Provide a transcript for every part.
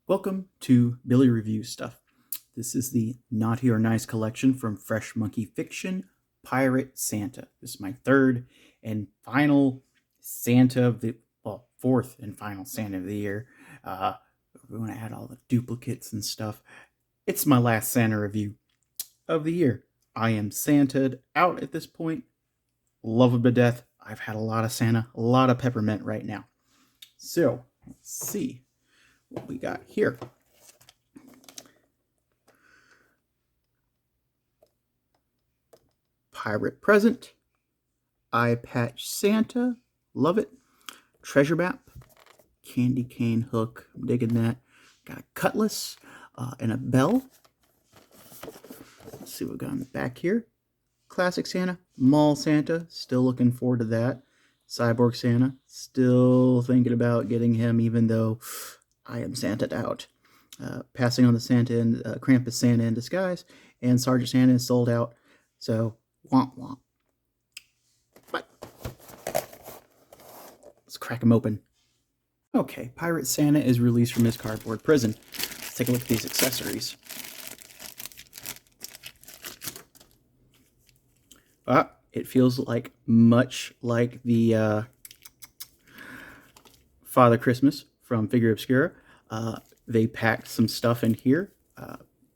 Welcome to Billy Reviews Stuff. This is the Naughty or Nice collection from Fresh Monkey Fiction, Pirate Santa. This is my third and final Santa of the, fourth and final Santa of the year. We want to add all the duplicates and stuff. It's my last Santa review of the year. I am Santa'd out at this point. Love him to death. I've had a lot of Santa, a lot of peppermint right now. So, let's see what we got here. Pirate Present, Eye Patch Santa, love it. Treasure Map, Candy Cane Hook, I'm digging that. Got a cutlass and a bell. Let's see what we got in the back here. Classic Santa, Mall Santa, still looking forward to that. Cyborg Santa, still thinking about getting him even though I am Santa'd out. Passing on the Santa and Krampus Santa in disguise, and Sergeant Santa is sold out. So, womp womp. But let's crack him open. Okay, Pirate Santa is released from his cardboard prison. Let's take a look at these accessories. It feels like much like the Father Christmas from Figura Obscura. They packed some stuff in here.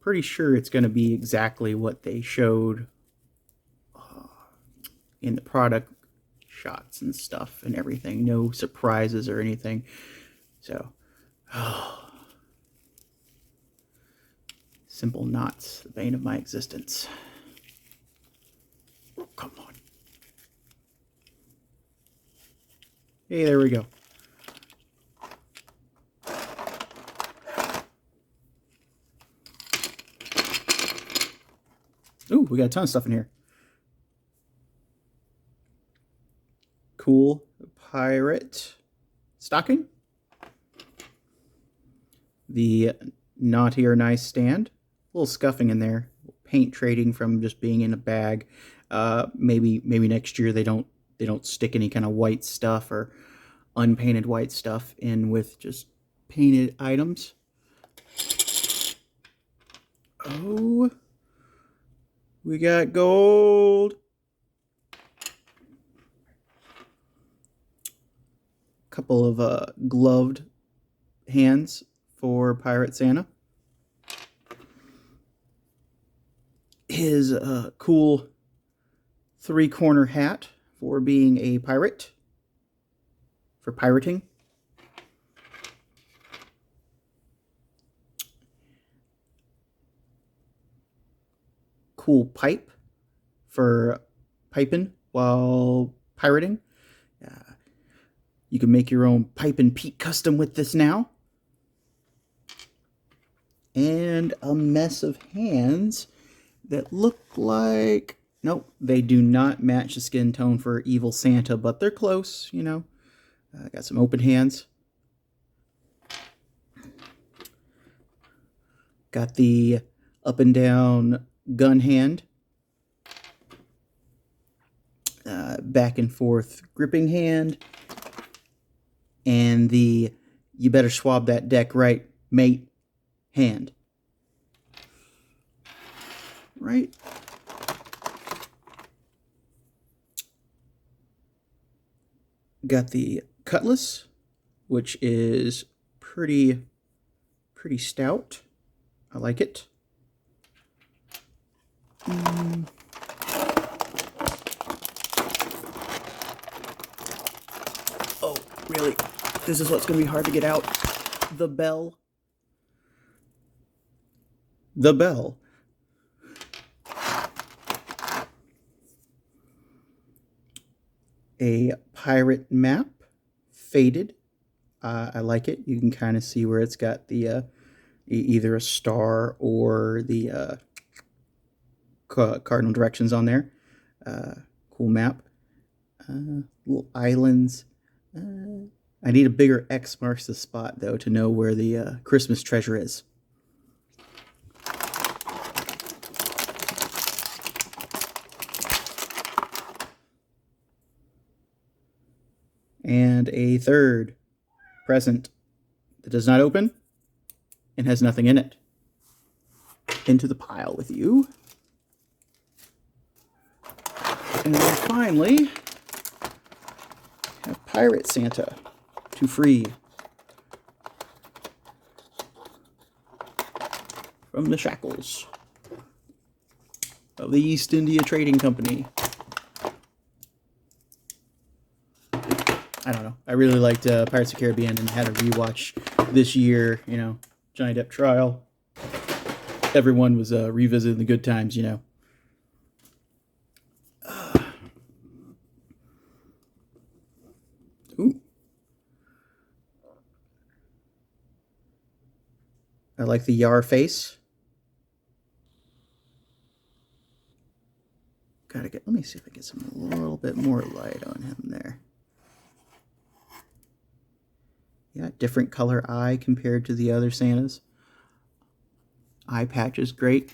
Pretty sure it's going to be exactly what they showed in the product shots and stuff and everything. No surprises or anything. So, simple knots, the bane of my existence. Oh, come on. Hey, there we go. Ooh, we got a ton of stuff in here. Cool pirate stocking. The Naughty or Nice stand. A little scuffing in there. Paint trading from just being in a bag. Maybe next year they don't stick any kind of white stuff or unpainted white stuff in with just painted items. Oh, we got gold. Couple of gloved hands for Pirate Santa. His cool three-corner hat for being a pirate, for pirating. Cool pipe for piping while pirating. You can make your own Pipe and Pete custom with this now. And a mess of hands that look like... Nope, they do not match the skin tone for Evil Santa, but they're close, you know. Got some open hands. Got the up and down gun hand. Back and forth gripping hand. And the you better swab that deck right, mate, hand. Right? Got the cutlass, which is pretty stout. I like it. Oh, really? This is what's going to be hard to get out. The bell. The bell. A pirate map, faded. I like it. You can kind of see where it's got the either a star or the cardinal directions on there. Cool map. Little islands. I need a bigger X marks the spot though to know where the Christmas treasure is. And a third present that does not open. and has nothing in it. Into the pile with you. And then finally, have Pirate Santa to free from the shackles of the East India Trading Company. I don't know. I really liked Pirates of the Caribbean and had a rewatch this year. You know, Johnny Depp trial. Everyone was revisiting the good times. You know. Ooh. I like the Yar face. Gotta get. Let me see if I get some a little bit more light on him there. Yeah, different color eye compared to the other Santas. Eye patch is great.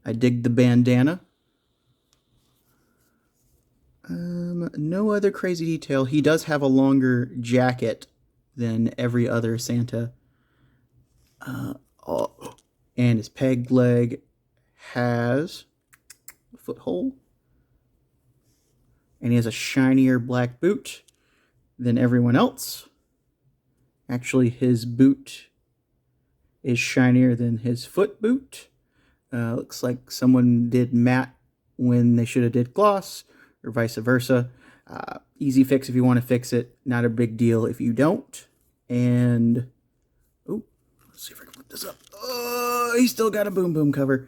I dig the bandana. No other crazy detail. He does have a longer jacket than every other Santa. And his peg leg has a foothold. And he has a shinier black boot than everyone else. Actually, his boot is shinier than his foot boot. Looks like someone did matte when they should have did gloss, or vice versa. Easy fix if you want to fix it. Not a big deal if you don't. And oh, let's see if I can flip this up. Oh, he's still got a boom boom cover,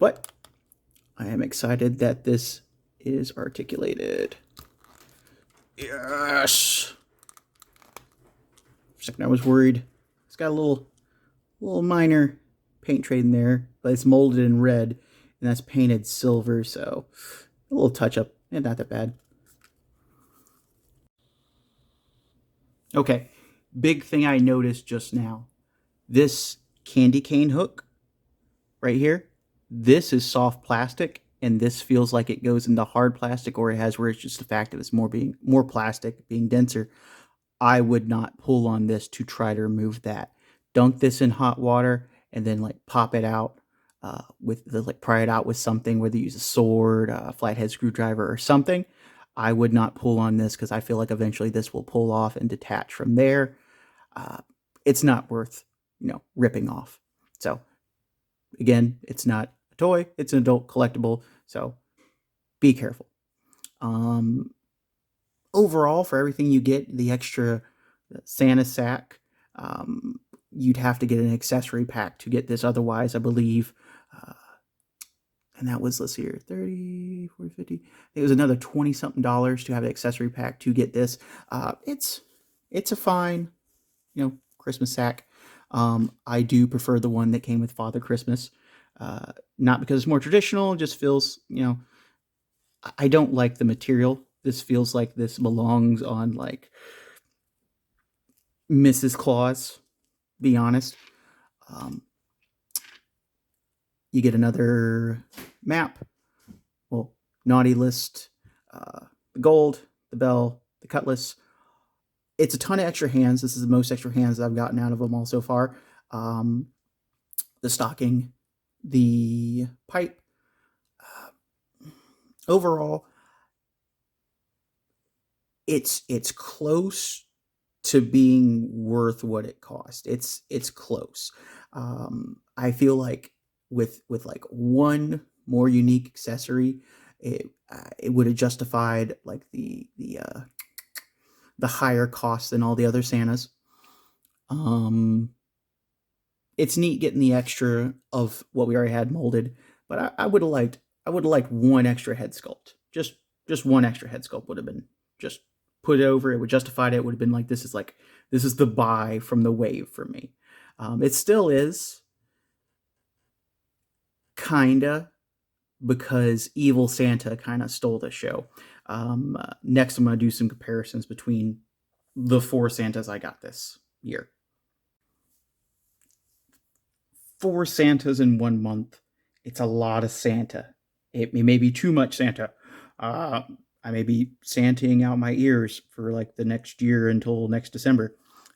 but I am excited that this is articulated. Yes. For a second, I was worried. It's got a little minor paint trade in there, but it's molded in red, and that's painted silver, so a little touch up, and not that bad. Okay, big thing I noticed just now. This candy cane hook right here, this is soft plastic, and this feels like it goes into hard plastic, or it has where it's just the fact that it's more plastic, being denser. I would not pull on this to try to remove that. Dunk this in hot water and then like pop it out pry it out with something, whether you use a sword, a flathead screwdriver, or something. I would not pull on this because I feel like eventually this will pull off and detach from there. It's not worth, ripping off. So again, it's not a toy; it's an adult collectible. So be careful. Overall, for everything you get, the extra Santa sack, you'd have to get an accessory pack to get this. Otherwise, I believe, and that was, let's see here, 30, 40, 50. I think it was another 20 something dollars to have an accessory pack to get this. It's a fine, Christmas sack. I do prefer the one that came with Father Christmas. Not because it's more traditional, just feels, I don't like the material. This feels like this belongs on like Mrs. Claus, be honest. You get another map. Well, naughty list, the gold, the bell, the cutlass. It's a ton of extra hands. This is the most extra hands I've gotten out of them all so far. The stocking, the pipe. Overall, it's close to being worth what it cost. It's close. I feel like with like one more unique accessory, it would have justified like the higher cost than all the other Santas. It's neat getting the extra of what we already had molded, but I would have liked one extra head sculpt. Just one extra head sculpt would have been just put it over. It would justified it. It would have been like this is the buy from the wave for me. It still is kinda, because Evil Santa kind of stole the show. Next, I'm going to do some comparisons between the 4 Santas I got this year. 4 Santas in 1 month. It's a lot of Santa. It may be too much Santa. I may be Santaing out my ears for like the next year until next December.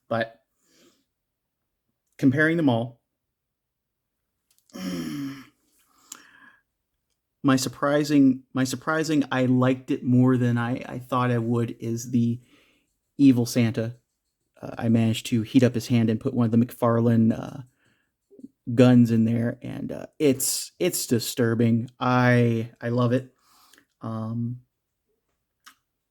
But comparing them all, my surprising, I liked it more than I thought I would, is the evil Santa. I managed to heat up his hand and put one of the McFarlane guns in there, and it's disturbing. I love it. Um,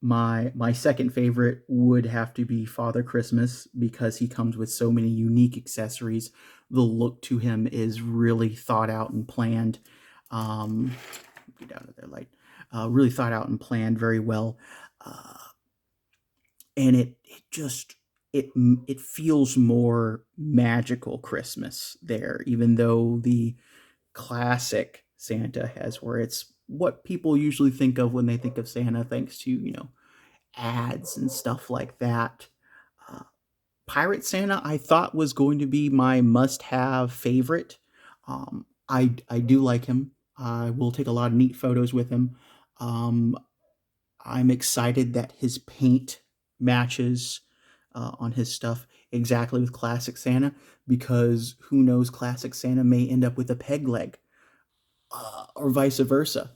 my second favorite would have to be Father Christmas, because he comes with so many unique accessories. The look to him is really thought out and planned. Get out of their light. Really thought out and planned very well, uh, and it feels more magical Christmas there, even though the classic Santa has, where it's what people usually think of when they think of Santa, thanks to ads and stuff like that. Uh, Pirate Santa, I thought, was going to be my must-have favorite. I do like him. I will take a lot of neat photos with him. Um, I'm excited that his paint matches on his stuff exactly with Classic Santa, because who knows, Classic Santa may end up with a peg leg, or vice versa.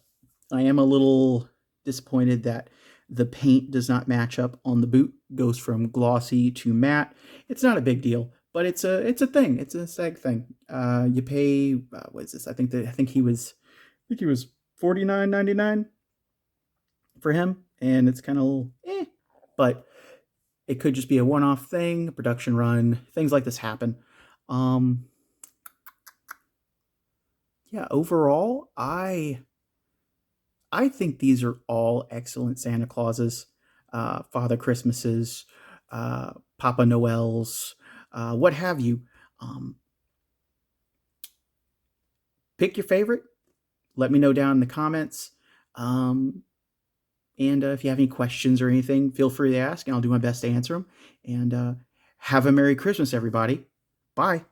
I am a little disappointed that the paint does not match up on the boot. Goes from glossy to matte. It's not a big deal, but it's a thing. It's a SEG thing. You pay, what is this? I think he was $49.99 for him, and it's kind of but it could just be a one-off thing, a production run. Things like this happen. Um, yeah, overall, I think these are all excellent Santa Clauses, Father Christmases, Papa Noels, what have you. Um, pick your favorite. Let me know down in the comments. Um, and if you have any questions or anything, feel free to ask, and I'll do my best to answer them. And have a Merry Christmas, everybody. Bye.